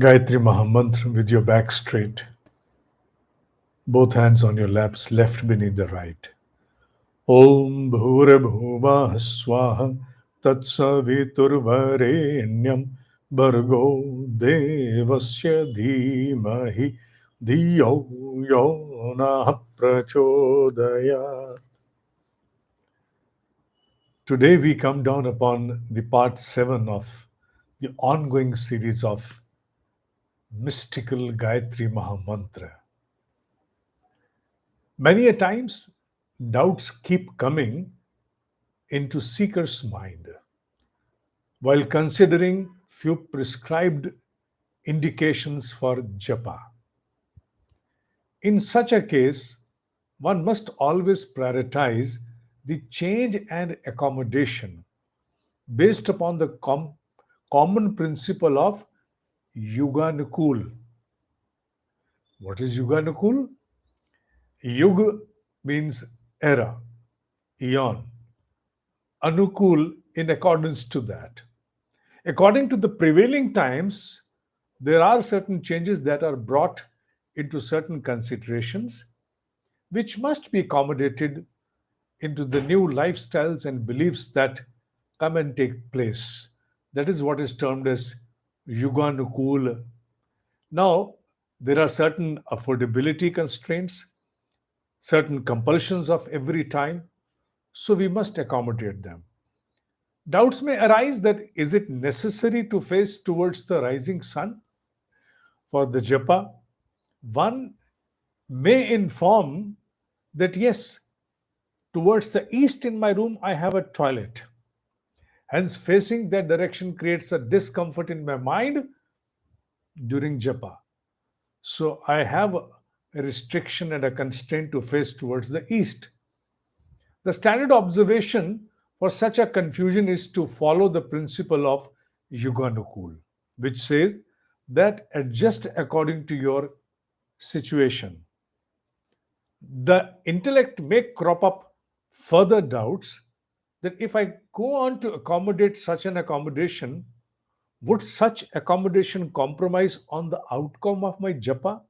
Gayatri Mahamantra with your back straight, both hands on your laps, left beneath the right. Om Bhura Bhuva Swaha Tatsaviturvarenyam Bhargo Devasya Dhimahi Dhiyo Yona Prachodaya. Today we come down upon the part 7 of the ongoing series of mystical Gayatri Mahamantra. Many a times, doubts keep coming into seeker's mind while considering few prescribed indications for japa. In such a case, one must always prioritize the change and accommodation based upon the common principle of Uganda Cool. What is Uganda Cool? Yuga means era, eon. Anukul in accordance to that. According to the prevailing times, there are certain changes that are brought into certain considerations which must be accommodated into the new lifestyles and beliefs that come and take place. That is what is termed as Yuganukul. Now, there are certain affordability constraints, certain compulsions of every time, so we must accommodate them. Doubts may arise that is it necessary to face towards the rising sun for the japa? One may inform that yes, towards the east in my room I have a toilet. Hence, facing that direction creates a discomfort in my mind during japa. So I have a restriction and a constraint to face towards the east. The standard observation for such a confusion is to follow the principle of Yuganukul, which says that adjust according to your situation. The intellect may crop up further doubts that if I go on to accommodate such an accommodation, would such accommodation compromise on the outcome of my japa?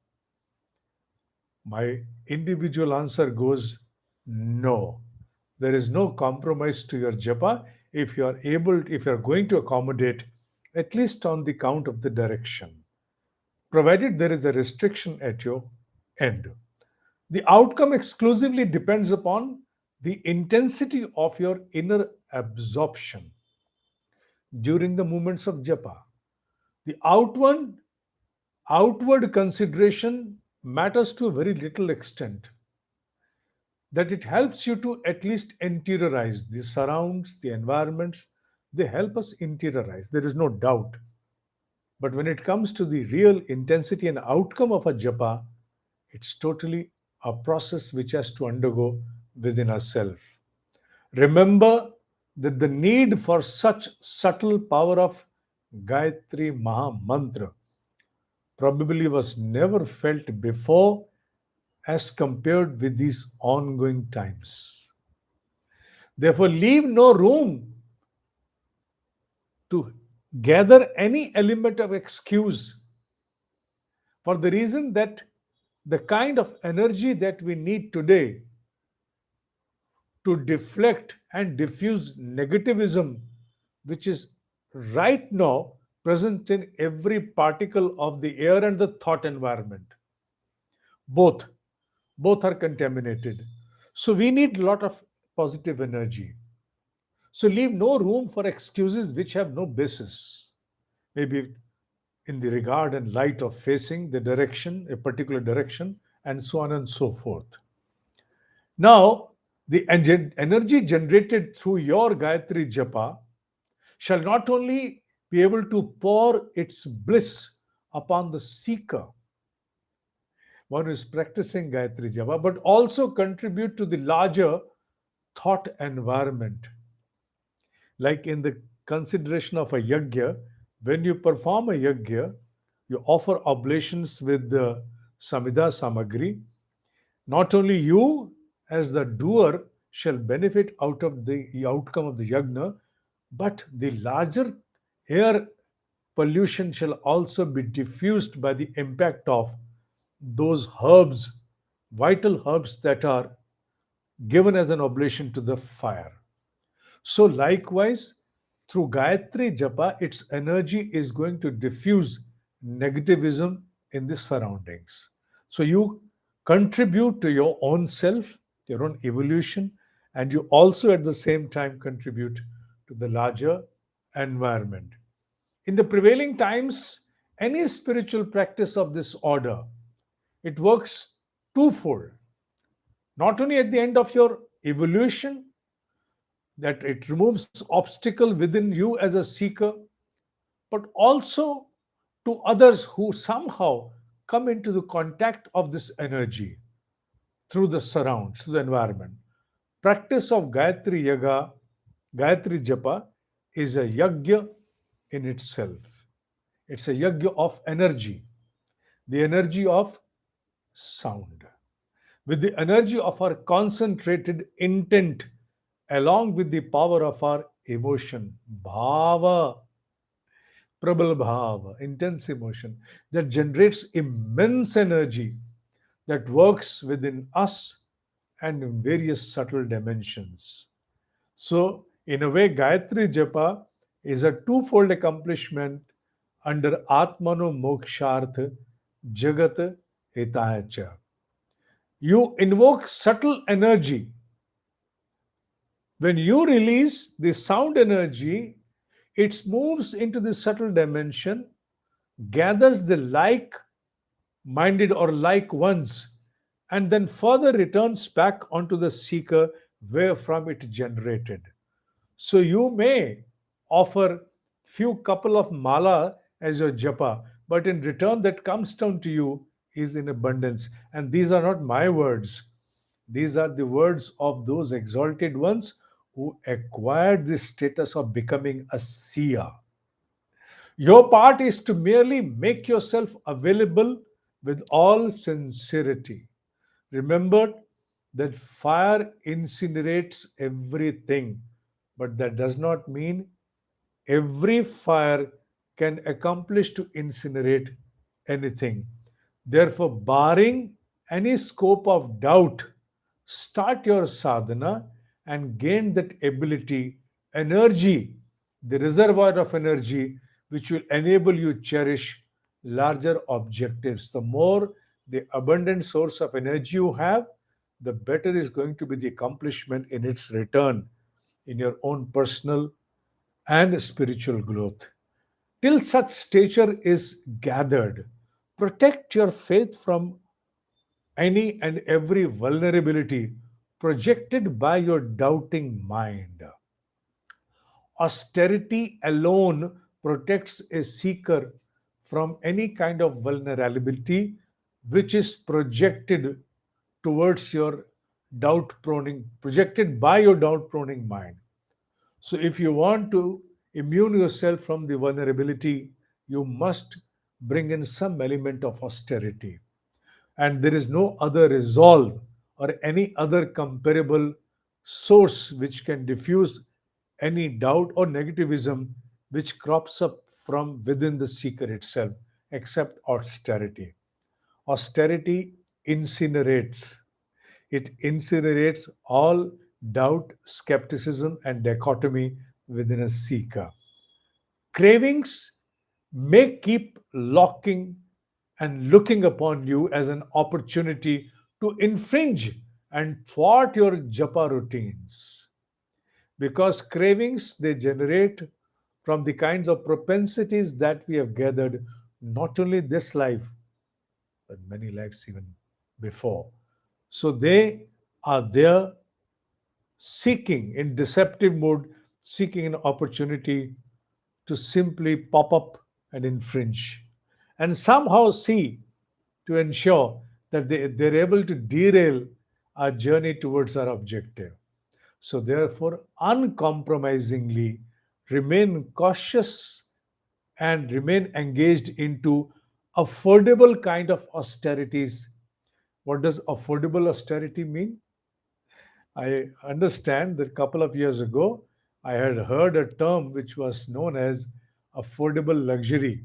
My individual answer goes no. There is no compromise to your japa if you are going to accommodate at least on the count of the direction, provided there is a restriction at your end. The outcome exclusively depends upon the intensity of your inner absorption during the moments of japa. The outward consideration matters to a very little extent, that it helps you to at least interiorize the surrounds, the environments. They help us interiorize. There is no doubt. But when it comes to the real intensity and outcome of a japa, it's totally a process which has to undergo within ourselves. Remember that the need for such subtle power of Gayatri Mahamantra probably was never felt before as compared with these ongoing times. Therefore, leave no room to gather any element of excuse for the reason that the kind of energy that we need today to deflect and diffuse negativism, which is right now present in every particle of the air and the thought environment. Both, both are contaminated. So we need a lot of positive energy. So leave no room for excuses which have no basis. Maybe in the regard and light of facing the direction, a particular direction, and so on and so forth. Now, the energy generated through your Gayatri Japa shall not only be able to pour its bliss upon the seeker, one who is practicing Gayatri Japa, but also contribute to the larger thought environment. Like in the consideration of a yajna, when you perform a yajna, you offer oblations with the samida samagri. Not only you, as the doer, shall benefit out of the outcome of the yajna, but the larger air pollution shall also be diffused by the impact of those herbs, vital herbs that are given as an oblation to the fire. So, likewise, through Gayatri Japa, its energy is going to diffuse negativism in the surroundings. So, you contribute to your own self, your own evolution, and you also at the same time contribute to the larger environment. In the prevailing times, any spiritual practice of this order, it works twofold. Not only at the end of your evolution, that it removes obstacle within you as a seeker, but also to others who somehow come into the contact of this energy through the surrounds, through the environment. Practice of Gayatri Yaga, Gayatri Japa is a yagya in itself. It's a yagya of energy, the energy of sound. With the energy of our concentrated intent, along with the power of our emotion, bhava, prabal bhava, intense emotion, that generates immense energy that works within us and in various subtle dimensions. So, in a way, Gayatri Japa is a twofold accomplishment under Atmano Moksharth Jagat Hitacha. You invoke subtle energy. When you release the sound energy, it moves into the subtle dimension, gathers the like minded or like ones, and then further returns back onto the seeker where from it generated. So you may offer few couple of mala as your japa, but in return that comes down to you is in abundance. And these are not my words. These are the words of those exalted ones who acquired the status of becoming a seer. Your part is to merely make yourself available with all sincerity. Remember that fire incinerates everything, but that does not mean every fire can accomplish to incinerate anything. Therefore, barring any scope of doubt, start your sadhana and gain that ability, energy, the reservoir of energy, which will enable you cherish larger objectives. The more the abundant source of energy you have, the better is going to be the accomplishment in its return in your own personal and spiritual growth. Till such stature is gathered, protect your faith from any and every vulnerability projected by your doubting mind. Austerity alone protects a seeker from any kind of vulnerability which is projected towards your doubt proning, projected by your doubt proning mind. So, if you want to immune yourself from the vulnerability, you must bring in some element of austerity. And there is no other resolve or any other comparable source which can diffuse any doubt or negativism which crops up from within the seeker itself, except austerity. Austerity incinerates. It incinerates all doubt, skepticism, and dichotomy within a seeker. Cravings may keep locking and looking upon you as an opportunity to infringe and thwart your japa routines, because cravings they generate from the kinds of propensities that we have gathered not only this life but many lives even before. So they are there seeking in deceptive mode, seeking an opportunity to simply pop up and infringe and somehow see to ensure that they're able to derail our journey towards our objective. So, therefore, uncompromisingly remain cautious and remain engaged into affordable kind of austerities. What does affordable austerity mean? I understand that a couple of years ago, I had heard a term which was known as affordable luxury.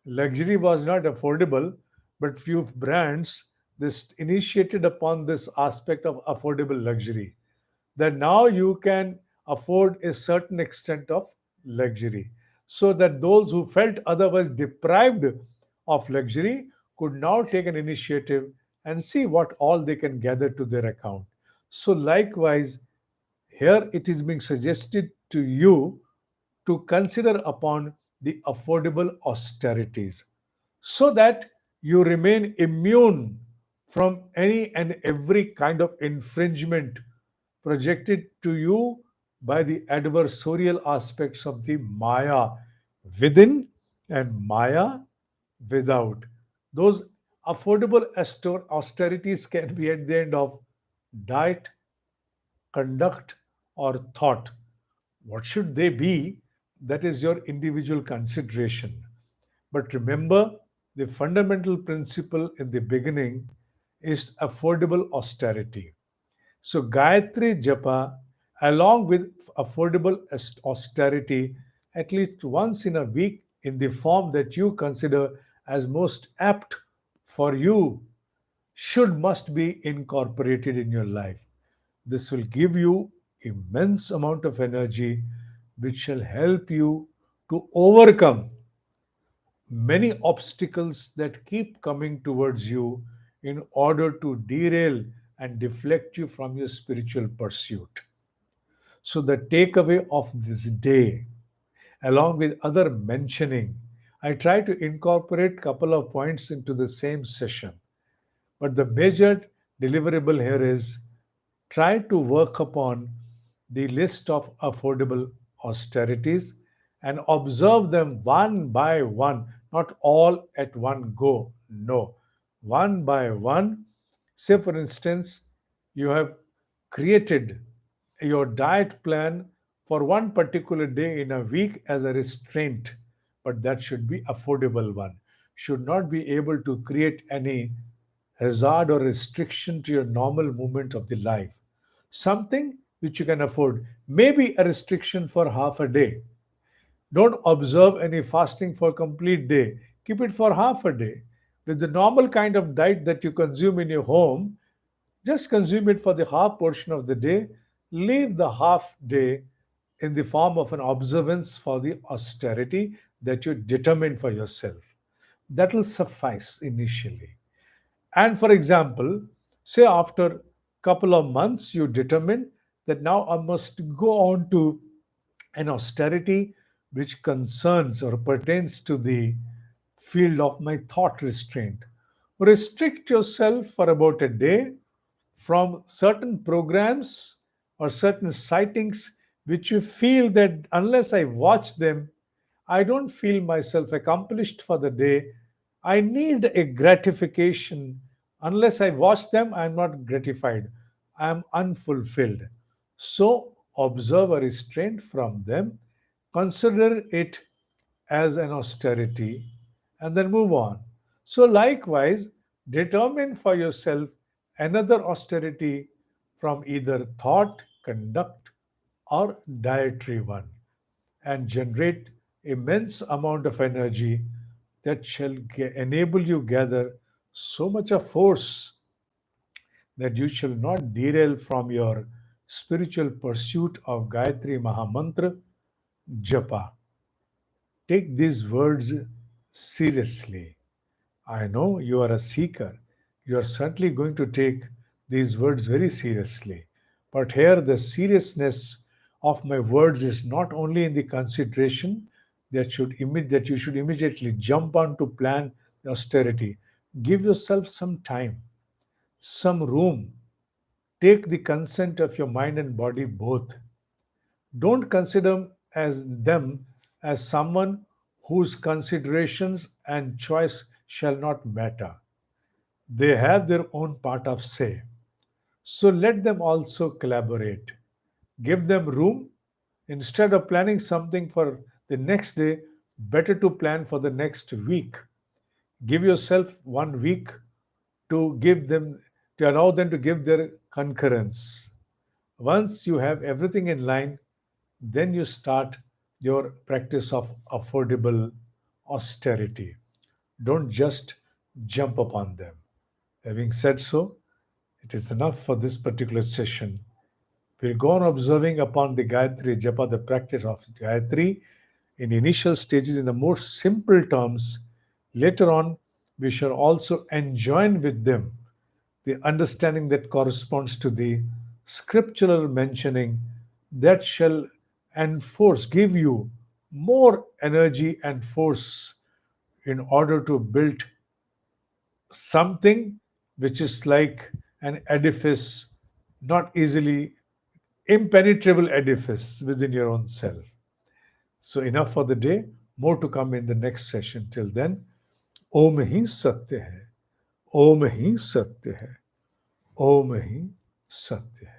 Luxury was not affordable, but few brands this initiated upon this aspect of affordable luxury, that now you can afford a certain extent of luxury, so that those who felt otherwise deprived of luxury could now take an initiative and see what all they can gather to their account. So likewise, here it is being suggested to you to consider upon the affordable austerities, so that you remain immune from any and every kind of infringement projected to you by the adversarial aspects of the Maya within and Maya without. Those affordable austerities can be at the end of diet, conduct, or thought. What should they be? That is your individual consideration. But remember, the fundamental principle in the beginning is affordable austerity. So, Gayatri Japa, along with affordable austerity, at least once in a week in the form that you consider as most apt for you, must be incorporated in your life. This will give you immense amount of energy which shall help you to overcome many obstacles that keep coming towards you in order to derail and deflect you from your spiritual pursuit. So, the takeaway of this day, along with other mentioning, I try to incorporate couple of points into the same session. But the major deliverable here is try to work upon the list of affordable austerities and observe them one by one, not all at one go. No, one by one. Say, for instance, you have created your diet plan for one particular day in a week as a restraint, but that should be affordable one. Should not be able to create any hazard or restriction to your normal movement of the life. Something which you can afford, maybe a restriction for half a day. Don't observe any fasting for complete day. Keep it for half a day. With the normal kind of diet that you consume in your home, just consume it for the half portion of the day. Leave the half day in the form of an observance for the austerity that you determine for yourself. That will suffice initially. And for example, say after couple of months you determine that now I must go on to an austerity which concerns or pertains to the field of my thought restraint. Restrict yourself for about a day from certain programs or certain sightings which you feel that unless I watch them, I don't feel myself accomplished for the day. I need a gratification. Unless I watch them, I'm not gratified. I'm unfulfilled. So observe a restraint from them, consider it as an austerity, and then move on. So, likewise, determine for yourself another austerity from either thought, conduct, or dietary one, and generate immense amount of energy that shall enable you gather so much of force that you shall not derail from your spiritual pursuit of Gayatri Mahamantra Japa. Take these words seriously. I know you are a seeker. You are certainly going to take these words very seriously. But here, the seriousness of my words is not only in the consideration that you should immediately jump on to plan austerity. Give yourself some time, some room. Take the consent of your mind and body both. Don't consider as them as someone whose considerations and choice shall not matter. They have their own part of say. So let them also collaborate. Give them room. Instead of planning something for the next day, better to plan for the next week. Give yourself 1 week to give them to allow them to give their concurrence. Once you have everything in line, then you start your practice of affordable austerity. Don't just jump upon them. Having said so, it is enough for this particular session. We'll go on observing upon the Gayatri Japa, the practice of Gayatri, in initial stages in the most simple terms. Later on, we shall also enjoin with them the understanding that corresponds to the scriptural mentioning that shall enforce, give you more energy and force in order to build something which is like an edifice, not easily impenetrable edifice within your own self. So, enough for the day. More to come in the next session. Till then, Om Hi Satya Hai. Om Hi Satya Hai. Om Hi Satya Hai.